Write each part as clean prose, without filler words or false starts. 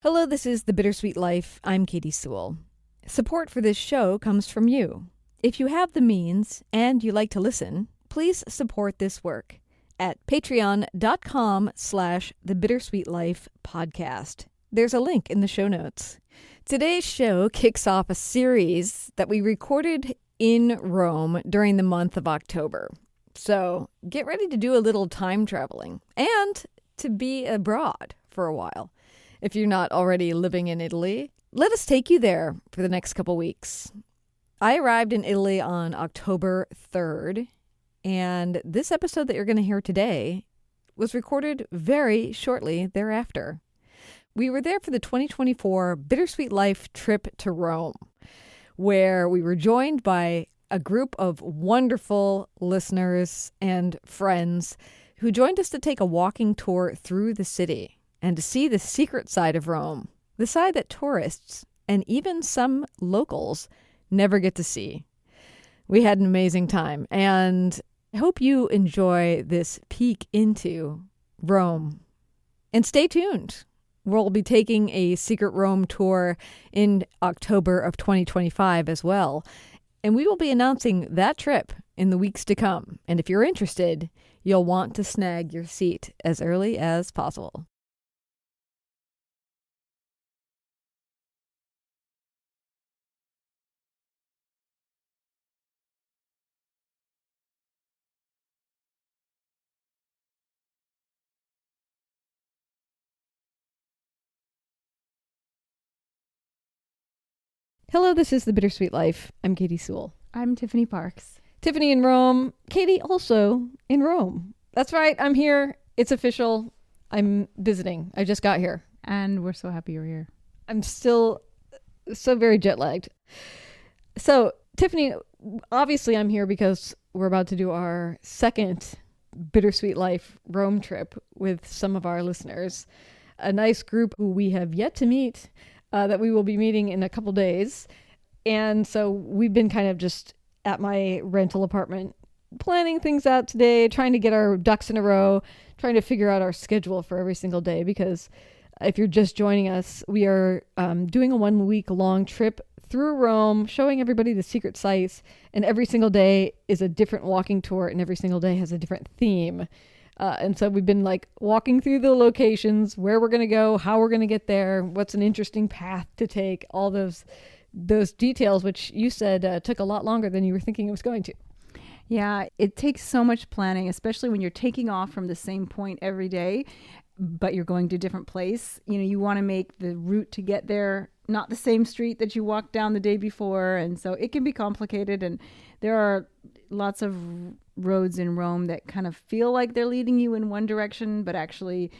Hello, this is The Bittersweet Life. I'm Katie Sewell. Support for this show comes from you. If you have the means and you like to listen, please support this work at patreon.com/thebittersweetlifepodcast. There's a link in the show notes. Today's show kicks off a series that we recorded in Rome during the month of October. So get ready to do a little time traveling and to be abroad for a while. If you're not already living in Italy, let us take you there for the next couple weeks. I arrived in Italy on October 3rd, and this episode that you're going to hear today was recorded very shortly thereafter. We were there for the 2024 Bittersweet Life trip to Rome, where we were joined by a group of wonderful listeners and friends who joined us to take a walking tour through the city and to see the secret side of Rome, the side that tourists and even some locals never get to see. We had an amazing time, and I hope you enjoy this peek into Rome. And stay tuned. We'll be taking a secret Rome tour in October of 2025 as well, and we will be announcing that trip in the weeks to come. And if you're interested, you'll want to snag your seat as early as possible. Hello, this is The Bittersweet Life. I'm Katie Sewell. I'm Tiffany Parks. Tiffany in Rome. Katie also in Rome. That's right. I'm here. It's official. I'm visiting. I just got here. And we're so happy you're here. I'm still so very jet lagged. So, Tiffany, obviously I'm here because we're about to do our second Bittersweet Life Rome trip with some of our listeners. A nice group who we have yet to meet. That we will be meeting in a couple days. And so we've been kind of just at my rental apartment planning things out today, trying to get our ducks in a row, trying to figure out our schedule for every single day. Because if you're just joining us, we are doing a 1 week long trip through Rome, showing everybody the secret sites. And every single day is a different walking tour, and every single day has a different theme. And so we've been like walking through the locations, where we're going to go, how we're going to get there, what's an interesting path to take, all those details, which you said took a lot longer than you were thinking it was going to. Yeah, it takes so much planning, especially when you're taking off from the same point every day, but you're going to a different place. You know, you want to make the route to get there not the same street that you walked down the day before. And so it can be complicated. And there are lots of roads in Rome that kind of feel like they're leading you in one direction, but actually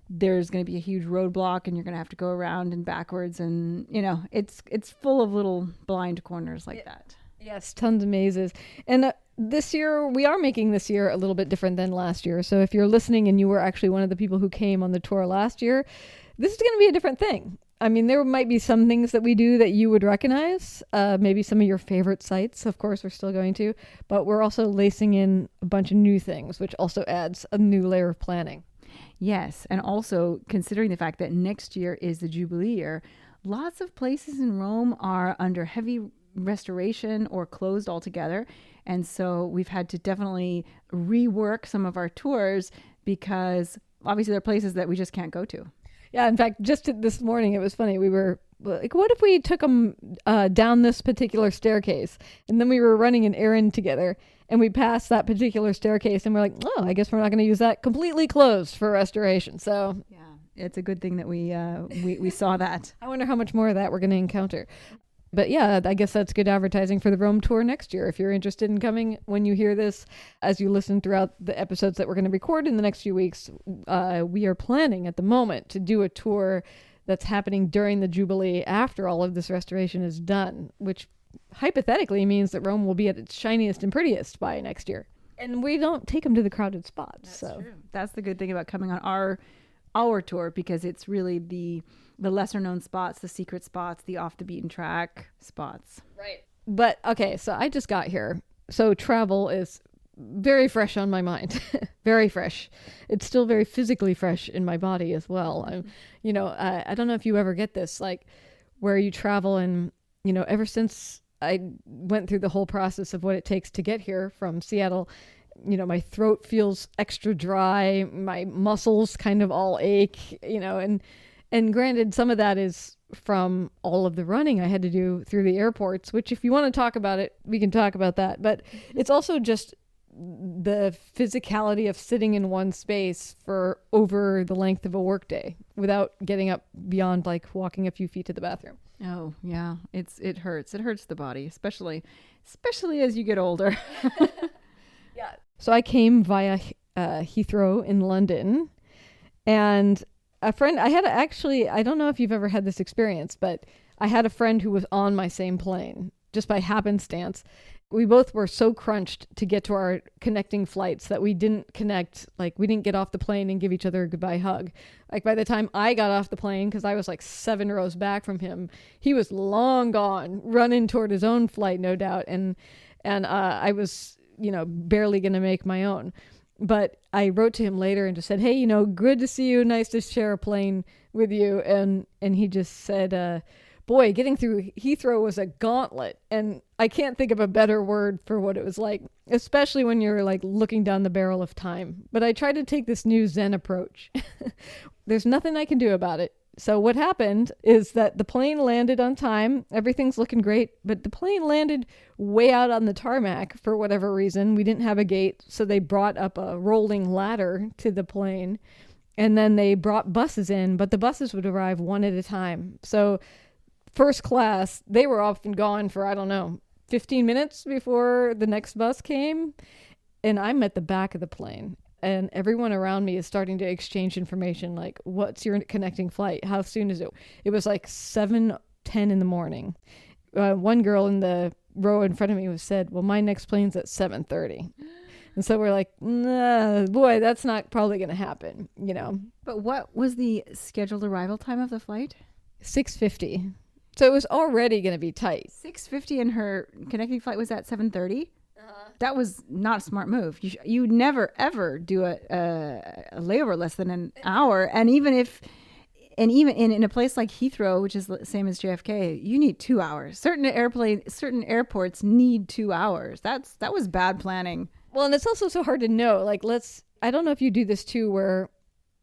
there's going to be a huge roadblock and you're going to have to go around and backwards. And, you know, it's full of little blind corners like that. Yes, tons of mazes. And this year, we are making this year a little bit different than last year. So if you're listening and you were actually one of the people who came on the tour last year, this is going to be a different thing. I mean, there might be some things that we do that you would recognize, maybe some of your favorite sites, of course, we're still going to, but we're also lacing in a bunch of new things, which also adds a new layer of planning. Yes, and also considering the fact that next year is the Jubilee year, lots of places in Rome are under heavy restoration or closed altogether. And so we've had to definitely rework some of our tours because obviously there are places that we just can't go to. Yeah, in fact, just this morning, it was funny. We were like, what if we took them down this particular staircase? And then we were running an errand together, and we passed that particular staircase, and we're like, oh, I guess we're not going to use that, completely closed for restoration. So yeah, it's a good thing that we saw that. I wonder how much more of that we're going to encounter. But yeah, I guess that's good advertising for the Rome tour next year. If you're interested in coming, when you hear this, as you listen throughout the episodes that we're going to record in the next few weeks, we are planning at the moment to do a tour that's happening during the Jubilee after all of this restoration is done, which hypothetically means that Rome will be at its shiniest and prettiest by next year. And we don't take them to the crowded spots. That's true. That's the good thing about coming on our tour, because it's really the lesser known spots, the secret spots, the off the beaten track spots. Right. But okay, so I just got here. So travel is very fresh on my mind. Very fresh. It's still very physically fresh in my body as well. I don't know if you ever get this, like where you travel and, ever since I went through the whole process of what it takes to get here from Seattle, my throat feels extra dry, my muscles kind of all ache, and granted, some of that is from all of the running I had to do through the airports, which if you want to talk about it, we can talk about that. But it's also just the physicality of sitting in one space for over the length of a workday without getting up beyond like walking a few feet to the bathroom. Oh, yeah. It hurts. It hurts the body, especially as you get older. Yeah. So I came via Heathrow in London, and a friend, I don't know if you've ever had this experience, but I had a friend who was on my same plane just by happenstance. We both were so crunched to get to our connecting flights that we didn't connect. Like we didn't get off the plane and give each other a goodbye hug. Like by the time I got off the plane, because I was like 7 rows back from him, he was long gone, running toward his own flight, no doubt. And I was, barely going to make my own. But I wrote to him later and just said, hey, good to see you. Nice to share a plane with you. And he just said, boy, getting through Heathrow was a gauntlet. And I can't think of a better word for what it was like, especially when you're like looking down the barrel of time. But I tried to take this new Zen approach. There's nothing I can do about it. So what happened is that the plane landed on time. Everything's looking great, but the plane landed way out on the tarmac for whatever reason. We didn't have a gate, so they brought up a rolling ladder to the plane, and then they brought buses in, but the buses would arrive one at a time. So first class, they were often gone for, 15 minutes before the next bus came, and I'm at the back of the plane. And everyone around me is starting to exchange information like, what's your connecting flight? How soon is it? It was like 7:10 in the morning. One girl in the row in front of me said, well, my next plane's at 7:30. And so we're like, nah, boy, that's not probably going to happen, But what was the scheduled arrival time of the flight? 6:50. So it was already going to be tight. 6:50 and her connecting flight was at 7:30? That was not a smart move. You never ever do a layover less than an hour, and even in a place like Heathrow, which is the same as JFK, you need 2 hours. Certain airports need 2 hours. That was bad planning. Well, and it's also so hard to know. Like, I don't know if you do this too, where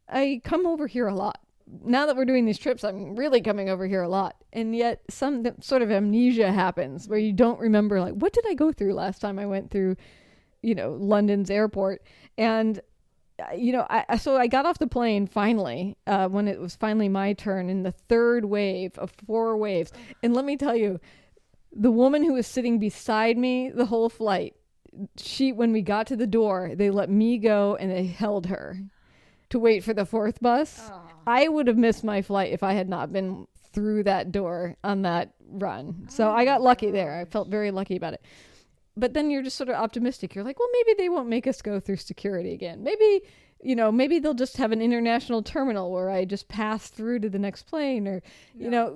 I come over here a lot. Now that we're doing these trips, I'm really coming over here a lot. And yet some sort of amnesia happens where you don't remember, like, what did I go through last time I went through, London's airport? And, so I got off the plane finally, when it was finally my turn in the third wave of 4 waves. And let me tell you, the woman who was sitting beside me the whole flight, when we got to the door, they let me go and they held her to wait for the 4th bus. Oh. I would have missed my flight if I had not been through that door on that run. So I got lucky there. I felt very lucky about it. But then you're just sort of optimistic. You're like, well, maybe they won't make us go through security again. Maybe, maybe they'll just have an international terminal where I just pass through to the next plane or,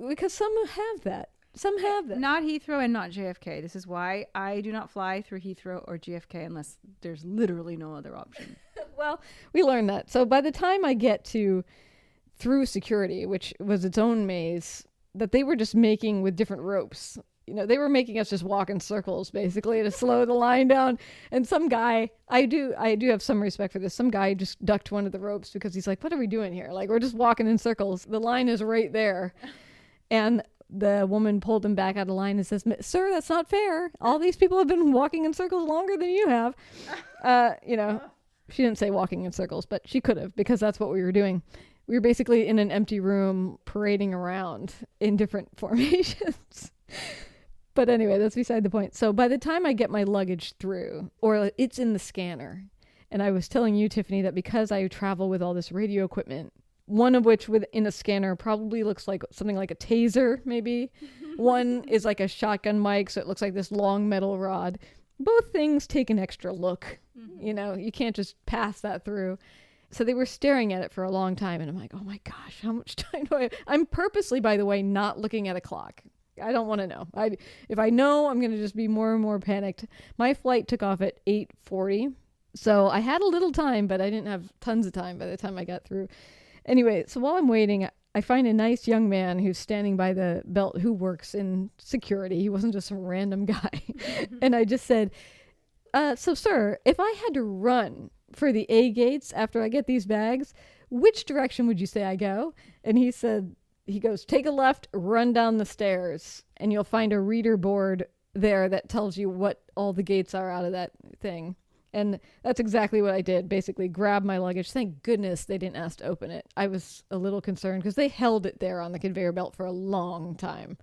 because some have that. Some have that. Not Heathrow and not JFK. This is why I do not fly through Heathrow or JFK unless there's literally no other option. Well, we learned that. So by the time I get through security, which was its own maze, that they were just making with different ropes. They were making us just walk in circles, basically, to slow the line down. And some guy, I do have some respect for this. Some guy just ducked one of the ropes because he's like, what are we doing here? Like, we're just walking in circles. The line is right there. And the woman pulled him back out of line and says, sir, that's not fair. All these people have been walking in circles longer than you have. She didn't say walking in circles, but she could have, because that's what we were doing. We were basically in an empty room parading around in different formations. But anyway, that's beside the point. So by the time I get my luggage through, or it's in the scanner, and I was telling you, Tiffany, that because I travel with all this radio equipment, one of which within a scanner probably looks like something like a taser, maybe. One is like a shotgun mic, so it looks like this long metal rod. Both things take an extra look. Mm-hmm. You can't just pass that through. So they were staring at it for a long time, and I'm like, oh my gosh, how much time do I have? I'm purposely, by the way, not looking at a clock. I don't want to know. If I know, I'm going to just be more and more panicked. My flight took off at 8:40. So I had a little time, but I didn't have tons of time by the time I got through. Anyway, so while I'm waiting, I find a nice young man who's standing by the belt who works in security. He wasn't just some random guy. And I just said, so sir, if I had to run for the A gates after I get these bags, which direction would you say I go? And he goes, take a left, run down the stairs, and you'll find a reader board there that tells you what all the gates are out of that thing. And that's exactly what I did. Basically, grab my luggage. Thank goodness they didn't ask to open it. I was a little concerned because they held it there on the conveyor belt for a long time.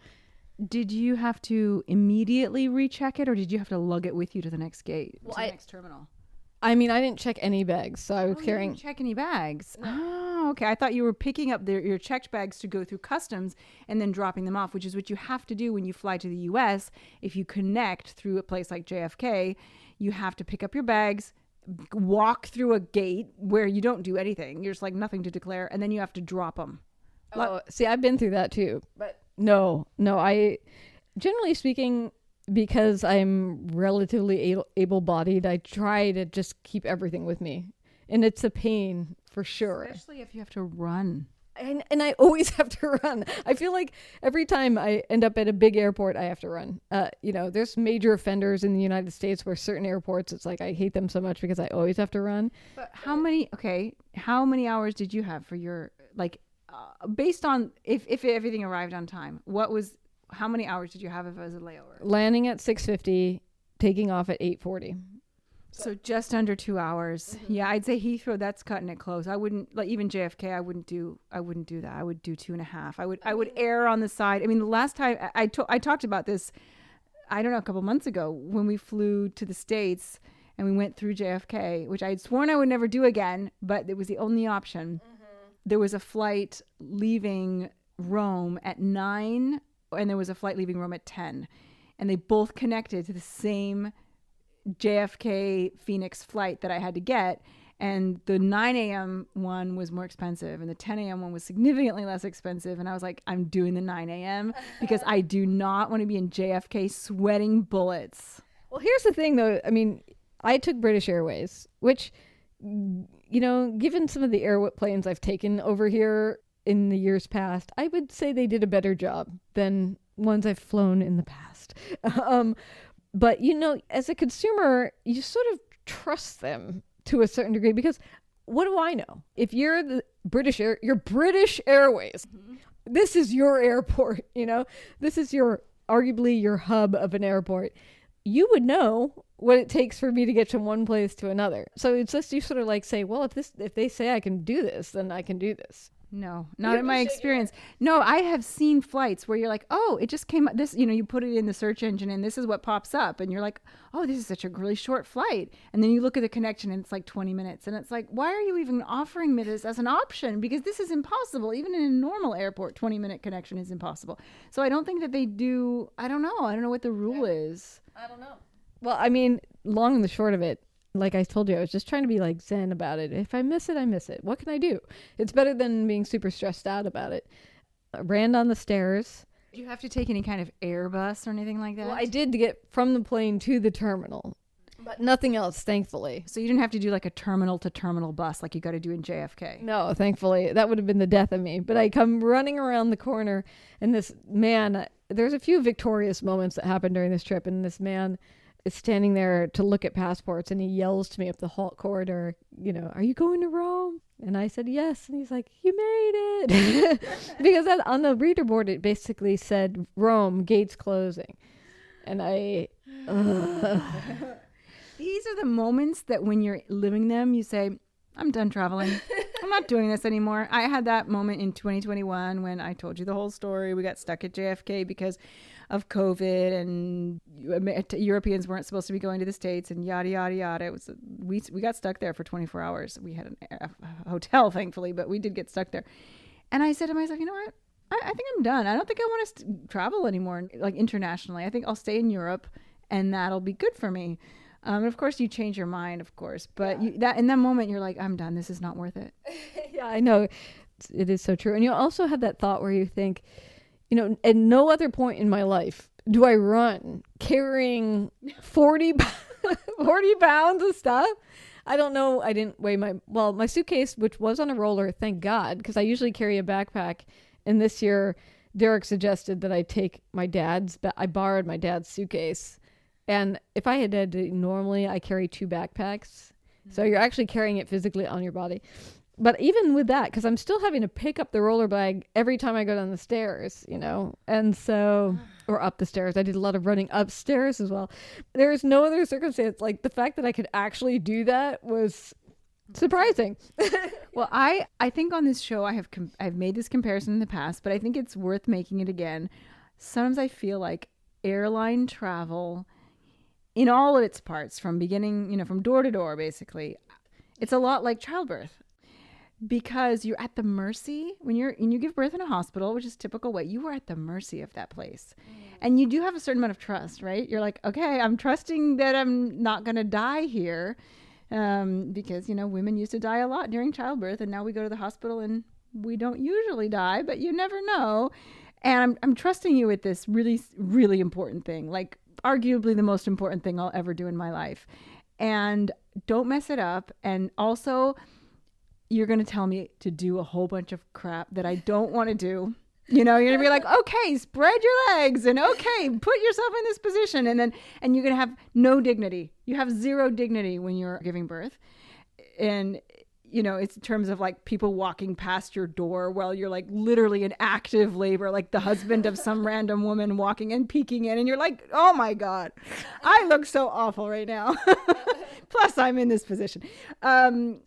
Did you have to immediately recheck it, or did you have to lug it with you to the next gate, to the next terminal? I mean, I didn't check any bags, so I was carrying. You didn't check any bags. No. Oh, okay. I thought you were picking up your checked bags to go through customs and then dropping them off, which is what you have to do when you fly to the U.S. If you connect through a place like JFK, you have to pick up your bags, walk through a gate where you don't do anything. You're just like nothing to declare, and then you have to drop them. Oh, see, I've been through that too. But no, I, generally speaking, because I'm relatively able-bodied, I try to just keep everything with me. And it's a pain for sure. Especially if you have to run. And I always have to run. I feel like every time I end up at a big airport, I have to run. There's major offenders in the United States where certain airports, it's like I hate them so much because I always have to run. But how many hours did you have for your, based on if everything arrived on time, how many hours did you have if it was a layover? Landing at 6:50, taking off at 8:40. So just under 2 hours. Mm-hmm. Yeah, I'd say Heathrow, that's cutting it close. I wouldn't, even JFK, I wouldn't do that. I would do 2.5. I would err on the side. I mean, the last time I talked about this, I don't know, a couple months ago when we flew to the States and we went through JFK, which I had sworn I would never do again, but it was the only option. Mm-hmm. There was a flight leaving Rome at 9, and there was a flight leaving Rome at 10, and they both connected to the same JFK Phoenix flight that I had to get, and the 9 a.m. one was more expensive and the 10 a.m. one was significantly less expensive, and I was like, I'm doing the 9 a.m. because I do not want to be in JFK sweating bullets. Well, here's the thing though, I mean, I took British Airways, which, given some of the airplanes I've taken over here in the years past, I would say they did a better job than ones I've flown in the past. But, as a consumer, you sort of trust them to a certain degree because what do I know? If you're the you're British Airways, mm-hmm. This is your airport, this is arguably your hub of an airport. You would know what it takes for me to get from one place to another. So it's just you sort of say, well, if they say I can do this, then I can do this. No, not in my experience. No, I have seen flights where you're like, oh, it just came up. This, you put it in the search engine and this is what pops up. And you're like, oh, this is such a really short flight. And then you look at the connection and it's like 20 minutes. And it's like, why are you even offering me this as an option? Because this is impossible. Even in a normal airport, 20-minute connection is impossible. So I don't think that they do. I don't know. I don't know what the rule is. I don't know. Well, I mean, long and the short of it, like I told you, I was just trying to be zen about it. If I miss it, I miss it. What can I do? It's better than being super stressed out about it. I ran down the stairs. Did you have to take any kind of Airbus or anything like that? Well, I did to get from the plane to the terminal, but nothing else, thankfully. So you didn't have to do a terminal to terminal bus like you got to do in JFK? No, thankfully. That would have been the death of me. But I come running around the corner, and this man, there's a few victorious moments that happened during this trip, and this man is standing there to look at passports, and he yells to me up the hall corridor, are you going to Rome? And I said, yes. And he's like, you made it. Because on the reader board, it basically said Rome, gates closing. And These are the moments that when you're living them, you say, I'm done traveling. I'm not doing this anymore. I had that moment in 2021 when I told you the whole story. We got stuck at JFK because of COVID, and Europeans weren't supposed to be going to the States, and yada, yada, yada. We got stuck there for 24 hours. We had a hotel, thankfully, but we did get stuck there. And I said to myself, you know what? I think I'm done. I don't think I want to travel anymore, internationally. I think I'll stay in Europe, and that'll be good for me. And of course, you change your mind, of course. But in that moment, you're like, I'm done. This is not worth it. Yeah, I know. It is so true. And you also have that thought where you think, At no other point in my life do I run carrying 40 pounds of stuff. I don't know. I didn't weigh my suitcase, which was on a roller, thank God, because I usually carry a backpack. And this year, Derek suggested that I take I borrowed my dad's suitcase. And if I had to, normally I carry 2 backpacks. So you're actually carrying it physically on your body. But even with that, because I'm still having to pick up the roller bag every time I go down the stairs, and so, or up the stairs. I did a lot of running upstairs as well. There is no other circumstance. Like, the fact that I could actually do that was surprising. Well, I think on this show I've made this comparison in the past, but I think it's worth making it again. Sometimes I feel like airline travel in all of its parts, from beginning, from door to door, basically, it's a lot like childbirth. Because you're at the mercy when you give birth in a hospital, which is typical way, you are at the mercy of that place. And you do have a certain amount of trust, right? You're like, okay, I'm trusting that I'm not going to die here. Because, women used to die a lot during childbirth, and now we go to the hospital and we don't usually die, but you never know. And I'm trusting you with this really, really important thing, like arguably the most important thing I'll ever do in my life. And don't mess it up. And also, you're going to tell me to do a whole bunch of crap that I don't want to do. You're going to be like, okay, spread your legs, and okay, put yourself in this position. And you're going to have no dignity. You have zero dignity when you're giving birth. And, it's in terms of like people walking past your door while you're like literally in active labor, like the husband of some random woman walking and peeking in. And you're like, oh my God, I look so awful right now. Plus I'm in this position. And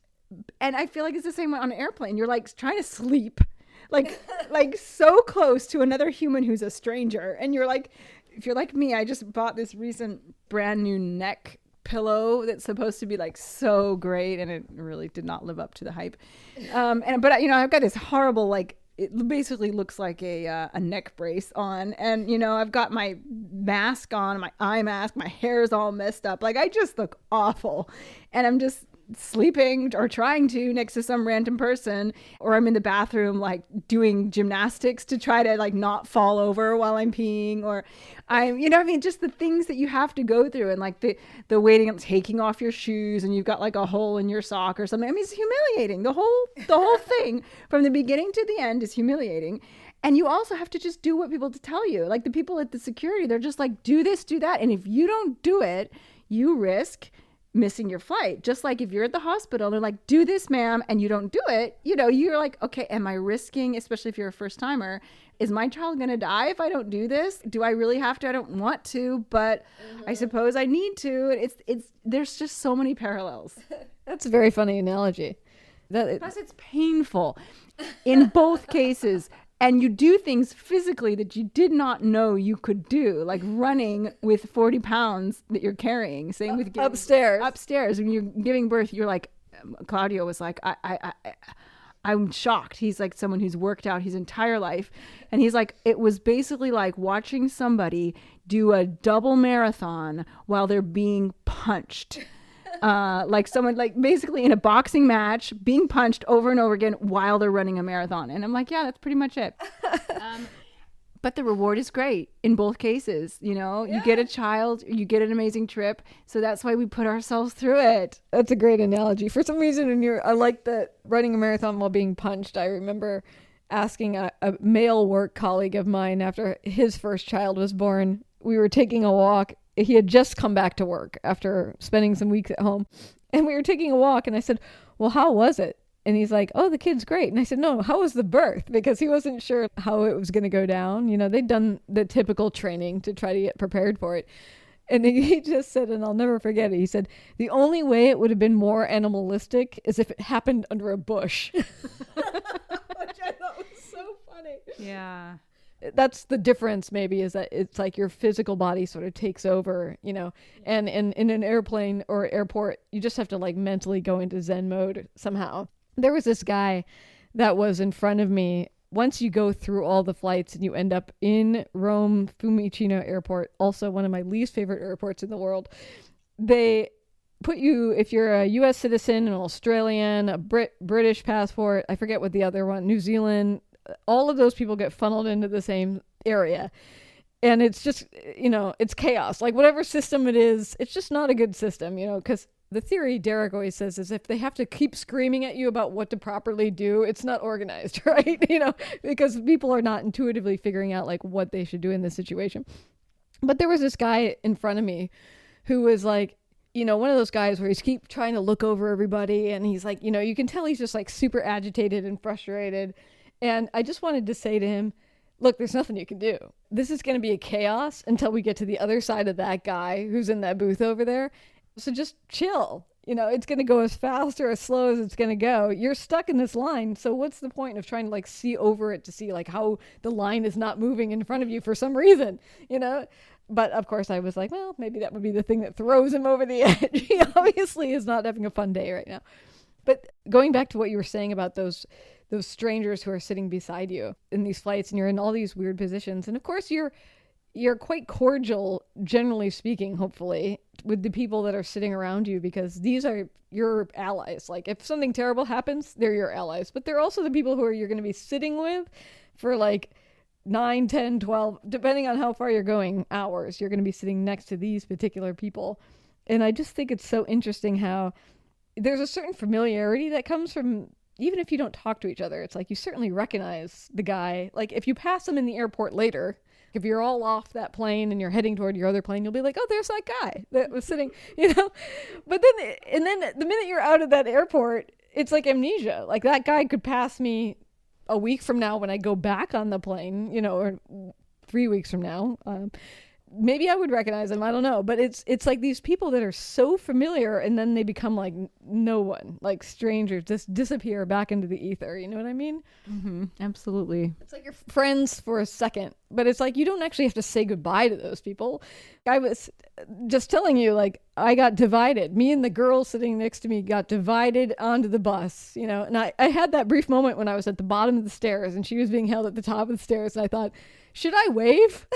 I feel like it's the same on an airplane. You're like trying to sleep, like so close to another human who's a stranger. And you're like, if you're like me, I just bought this recent brand new neck pillow that's supposed to be like so great, and it really did not live up to the hype. But I've got this horrible, like, it basically looks like a neck brace on, and I've got my mask on, my eye mask, my hair's all messed up, like I just look awful, and I'm just sleeping or trying to next to some random person, or I'm in the bathroom like doing gymnastics to try to like not fall over while I'm peeing, or I'm just the things that you have to go through, and like the waiting up, taking off your shoes, and you've got like a hole in your sock or something. I mean, it's humiliating. The whole thing from the beginning to the end is humiliating. And you also have to just do what people tell you. Like the people at the security, they're just like, do this, do that. And if you don't do it, you risk missing your flight. Just like if you're at the hospital, they're like, do this, ma'am, and you don't do it, you're like, okay, am I risking, especially if you're a first timer, is my child going to die if I don't do this? Do I really have to? I don't want to, but I suppose I need to. There's just so many parallels. That's a very funny analogy. Plus it's painful in both cases. And you do things physically that you did not know you could do, like running with 40 pounds that you're carrying. Same with upstairs. Upstairs, when you're giving birth, you're like, Claudio was like, I'm shocked. He's like someone who's worked out his entire life. And he's like, it was basically like watching somebody do a double marathon while they're being punched. Like someone like basically in a boxing match being punched over and over again while they're running a marathon. And I'm like, yeah, that's pretty much it. But the reward is great in both cases. You get a child, you get an amazing trip. So that's why we put ourselves through it. That's a great analogy. For some reason, I like that running a marathon while being punched. I remember asking a male work colleague of mine after his first child was born. We were taking a walk. He had just come back to work after spending some weeks at home. And we were taking a walk, and I said, well, how was it? And he's like, oh, the kid's great. And I said, no, how was the birth? Because he wasn't sure how it was going to go down. They'd done the typical training to try to get prepared for it. And he just said, and I'll never forget it, he said, the only way it would have been more animalistic is if it happened under a bush. Which I thought was so funny. Yeah. That's the difference, maybe, is that it's like your physical body sort of takes over, and in an airplane or airport, you just have to like mentally go into Zen mode somehow. There was this guy that was in front of me. Once you go through all the flights and you end up in Rome Fiumicino Airport, also one of my least favorite airports in the world, they put you, if you're a U.S. citizen, an Australian, a British passport, I forget what the other one, New Zealand, all of those people get funneled into the same area. And it's just, it's chaos. Like whatever system it is, it's just not a good system, because the theory Derek always says is if they have to keep screaming at you about what to properly do, it's not organized, right? Because people are not intuitively figuring out like what they should do in this situation. But there was this guy in front of me who was like, one of those guys where he's keep trying to look over everybody. And he's like, you can tell he's just like super agitated and frustrated. And I just wanted to say to him, look, there's nothing you can do. This is going to be a chaos until we get to the other side of that guy who's in that booth over there. So just chill. It's going to go as fast or as slow as it's going to go. You're stuck in this line. So what's the point of trying to like see over it to see like how the line is not moving in front of you for some reason, But of course I was like, well, maybe that would be the thing that throws him over the edge. He obviously is not having a fun day right now. But going back to what you were saying about those strangers who are sitting beside you in these flights, and you're in all these weird positions. And of course you're quite cordial, generally speaking, hopefully, with the people that are sitting around you, because these are your allies. Like if something terrible happens, they're your allies, but they're also the people who you're going to be sitting with for like 9, 10, 12, depending on how far you're going, hours. You're going to be sitting next to these particular people. And I just think it's so interesting how there's a certain familiarity that comes from, even if you don't talk to each other, it's like you certainly recognize the guy. Like if you pass him in the airport later, if you're all off that plane and you're heading toward your other plane, you'll be like, oh, there's that guy that was sitting, But then the minute you're out of that airport, it's like amnesia. Like that guy could pass me a week from now when I go back on the plane, or 3 weeks from now. Maybe I would recognize them. I don't know. But it's like these people that are so familiar, and then they become like no one, like strangers, just disappear back into the ether. You know what I mean? Mm-hmm. Absolutely. It's like you're friends for a second, but it's like you don't actually have to say goodbye to those people. I was just telling you, like, I got divided. Me and the girl sitting next to me got divided onto the bus, and I had that brief moment when I was at the bottom of the stairs and she was being held at the top of the stairs, and I thought, should I wave?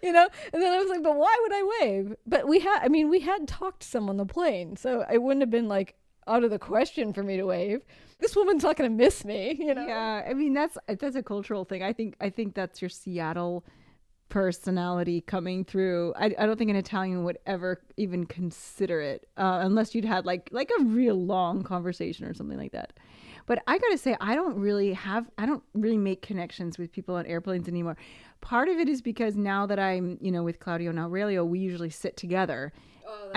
And then I was like, but why would I wave? But we had talked to someone on the plane, so it wouldn't have been like out of the question for me to wave. This woman's not going to miss me, Yeah, I mean that's a cultural thing. I think that's your Seattle personality coming through. I don't think an Italian would ever even consider it unless you'd had like a real long conversation or something like that. But I gotta say, I don't really make connections with people on airplanes anymore. Part of it is because now that I'm, with Claudio and Aurelio, we usually sit together.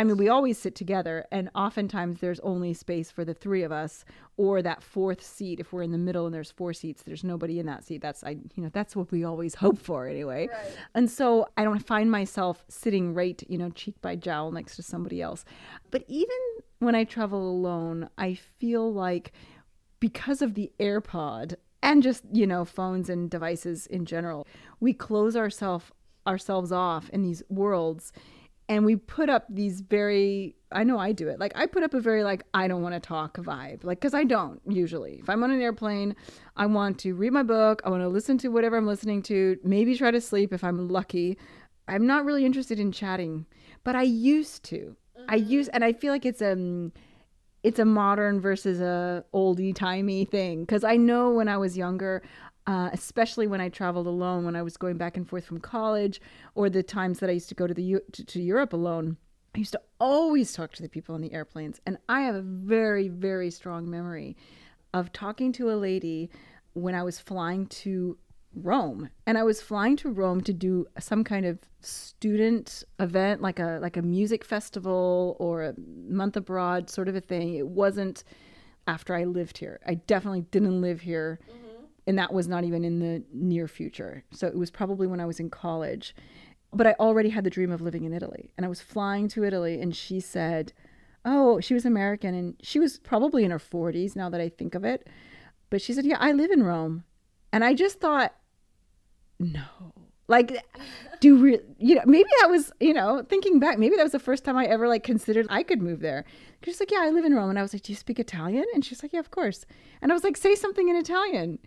We always sit together, and oftentimes there's only space for the three of us, or that fourth seat. If we're in the middle and there's 4 seats, there's nobody in that seat. That's what we always hope for anyway. Right. And so I don't find myself sitting right, cheek by jowl next to somebody else. But even when I travel alone, I feel like because of the AirPod and just, phones and devices in general, we close ourselves off in these worlds. And we put up these I know I do it. Like I put up a very I don't want to talk vibe. Because I don't usually. If I'm on an airplane, I want to read my book. I want to listen to whatever I'm listening to. Maybe try to sleep if I'm lucky. I'm not really interested in chatting, but I used to. Mm-hmm. And I feel like it's a modern versus a oldie timey thing. Because I know when I was younger, especially when I traveled alone, when I was going back and forth from college, or the times that I used to go to Europe alone, I used to always talk to the people on the airplanes. And I have a very, very strong memory of talking to a lady when I was flying to Rome. And I was flying to Rome to do some kind of student event, like a music festival or a month abroad sort of a thing. It wasn't after I lived here. I definitely didn't live here. Mm-hmm. And that was not even in the near future. So it was probably when I was in college. But I already had the dream of living in Italy. And I was flying to Italy, and she said, she was American, and she was probably in her 40s now that I think of it. But she said, yeah, I live in Rome. And I just thought, no. Maybe that was, thinking back, maybe that was the first time I ever considered I could move there. She's like, yeah, I live in Rome. And I was like, do you speak Italian? And she's like, yeah, of course. And I was like, say something in Italian.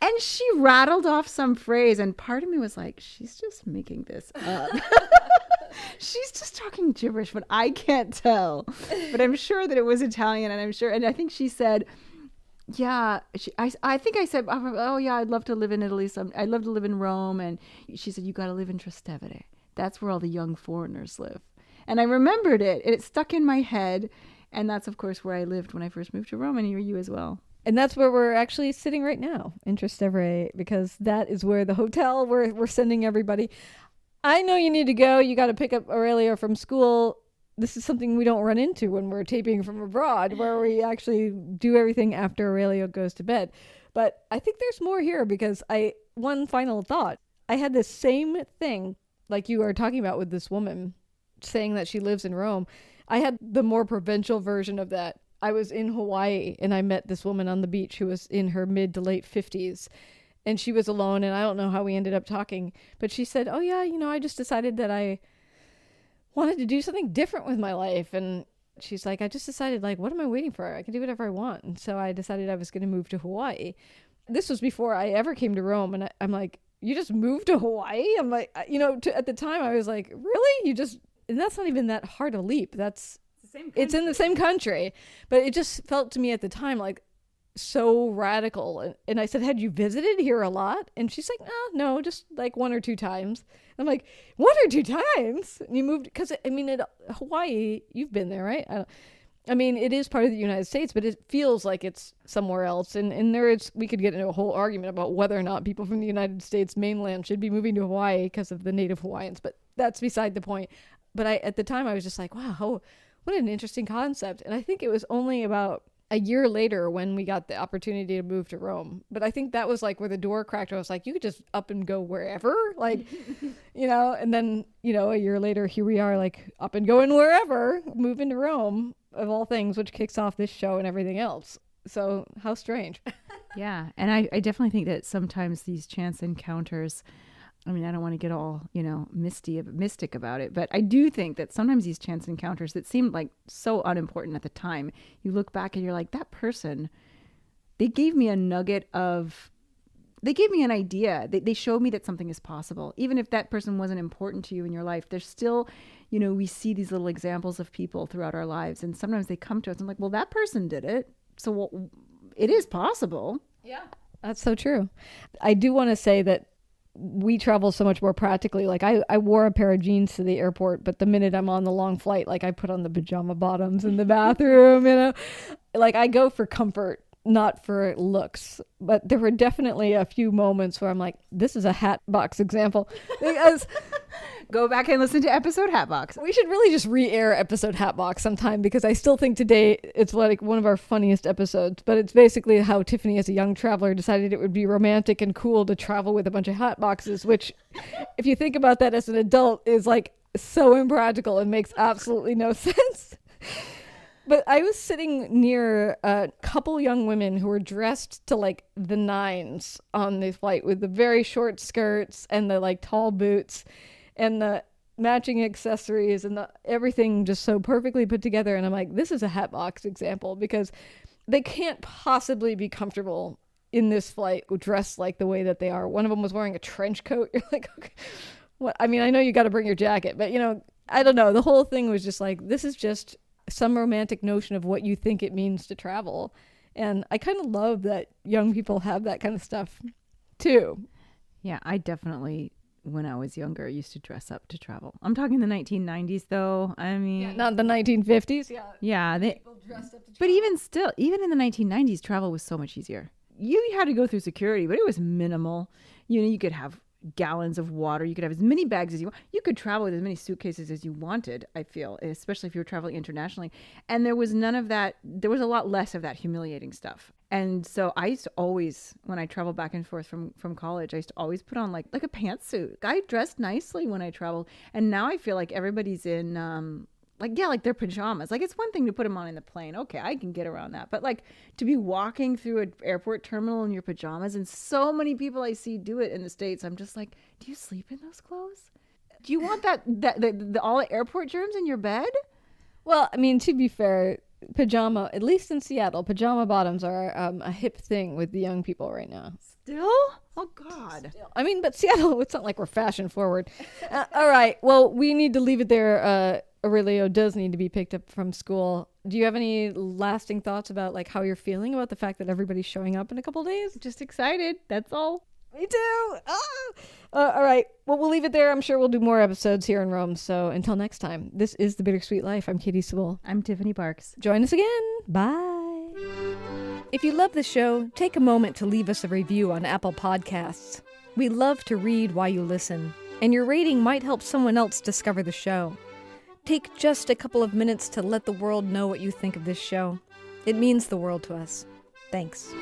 And she rattled off some phrase, and part of me was like, she's just making this up. She's just talking gibberish, but I can't tell. But I'm sure that it was Italian, and I think she said, Yeah, I think I said, oh yeah, I'd love to live in Italy. I'd love to live in Rome. And she said, you got to live in Trastevere. That's where all the young foreigners live. And I remembered it. It stuck in my head. And that's, of course, where I lived when I first moved to Rome. And you as well. And that's where we're actually sitting right now, in Trastevere, because that is where the hotel we're sending everybody. I know you need to go. You got to pick up Aurelio from school. This is something we don't run into when we're taping from abroad, where we actually do everything after Aurelio goes to bed. But I think there's more here, because one final thought. I had this same thing like you are talking about with this woman saying that she lives in Rome. I had the more provincial version of that. I was in Hawaii and I met this woman on the beach who was in her mid to late 50s. And she was alone, and I don't know how we ended up talking. But she said, oh yeah, I just decided that I wanted to do something different with my life. And she's like, I just decided, like, what am I waiting for? I can do whatever I want. And so I decided I was going to move to Hawaii. This was before I ever came to Rome. And I'm like, you just moved to Hawaii? I'm like, at the time I was like, really? And that's not even that hard a leap. It's in the same country. But it just felt to me at the time like so radical. And I said, had you visited here a lot? And she's like, no, just like 1 or 2 times. I'm like, 1 or 2 times? And you moved, because Hawaii, you've been there, right? It is part of the United States, but it feels like it's somewhere else. And we could get into a whole argument about whether or not people from the United States mainland should be moving to Hawaii because of the native Hawaiians, but that's beside the point. But at the time I was just like, wow, what an interesting concept. And I think it was only about a year later when we got the opportunity to move to Rome. But I think that was like where the door cracked. I was like, you could just up and go wherever, like, and then, a year later, here we are, like, up and going wherever, moving to Rome, of all things, which kicks off this show and everything else. So how strange. Yeah. And I definitely think that sometimes these chance encounters, I don't want to get all, mystic about it, but I do think that sometimes these chance encounters that seemed like so unimportant at the time, you look back and you're like, that person, they gave me an idea. They showed me that something is possible. Even if that person wasn't important to you in your life, there's still, we see these little examples of people throughout our lives. And sometimes they come to us and I'm like, well, that person did it. So it is possible. Yeah, that's so true. I do want to say that we travel so much more practically. Like I wore a pair of jeans to the airport, but the minute I'm on the long flight, like I put on the pajama bottoms in the bathroom, like I go for comfort, not for looks. But there were definitely a few moments where I'm like, this is a hat box example, because go back and listen to episode Hatbox. We should really just re-air episode Hatbox sometime, because I still think today it's like one of our funniest episodes. But it's basically how Tiffany, as a young traveler, decided it would be romantic and cool to travel with a bunch of hat boxes, which, if you think about that as an adult, is like so impractical and makes absolutely no sense. But I was sitting near a couple young women who were dressed to like the nines on this flight, with the very short skirts and the like tall boots and the matching accessories and everything just so perfectly put together. And I'm like, this is a hatbox example, because they can't possibly be comfortable in this flight dressed like the way that they are. One of them was wearing a trench coat. You're like, okay, what? I know you got to bring your jacket, but I don't know. The whole thing was just like, this is just some romantic notion of what you think it means to travel. And I kind of love that young people have that kind of stuff too. Yeah, I definitely, when I was younger, used to dress up to travel. I'm talking the 1990s though. Not the 1950s. Yeah. People dressed up to travel. But even still, even in the 1990s, travel was so much easier. You had to go through security, but it was minimal. You could have gallons of water. You could have as many bags as you want. You could travel with as many suitcases as you wanted, I feel, especially if you were traveling internationally. And there was none of that. There was a lot less of that humiliating stuff. And so I used to always, when I traveled back and forth from college, I used to always put on like a pantsuit. I dressed nicely when I traveled. And now I feel like everybody's in like their pajamas. Like, it's one thing to put them on in the plane. Okay, I can get around that. But like to be walking through an airport terminal in your pajamas, and so many people I see do it in the States, I'm just like, do you sleep in those clothes? Do you want all the airport germs in your bed? Well, to be fair, pajama, at least in Seattle, pajama bottoms are a hip thing with the young people right now. Still? Oh, God. But Seattle, it's not like we're fashion forward. All right. Well, we need to leave it there. Aurelio does need to be picked up from school. Do you have any lasting thoughts about like how you're feeling about the fact that everybody's showing up in a couple days? Just excited. That's all. Me too. All right. Well, we'll leave it there. I'm sure we'll do more episodes here in Rome. So until next time, this is The Bittersweet Life. I'm Katie Sewell. I'm Tiffany Barks. Join us again. Bye. If you love the show, take a moment to leave us a review on Apple Podcasts. We love to read while you listen, and your rating might help someone else discover the show. Take just a couple of minutes to let the world know what you think of this show. It means the world to us. Thanks.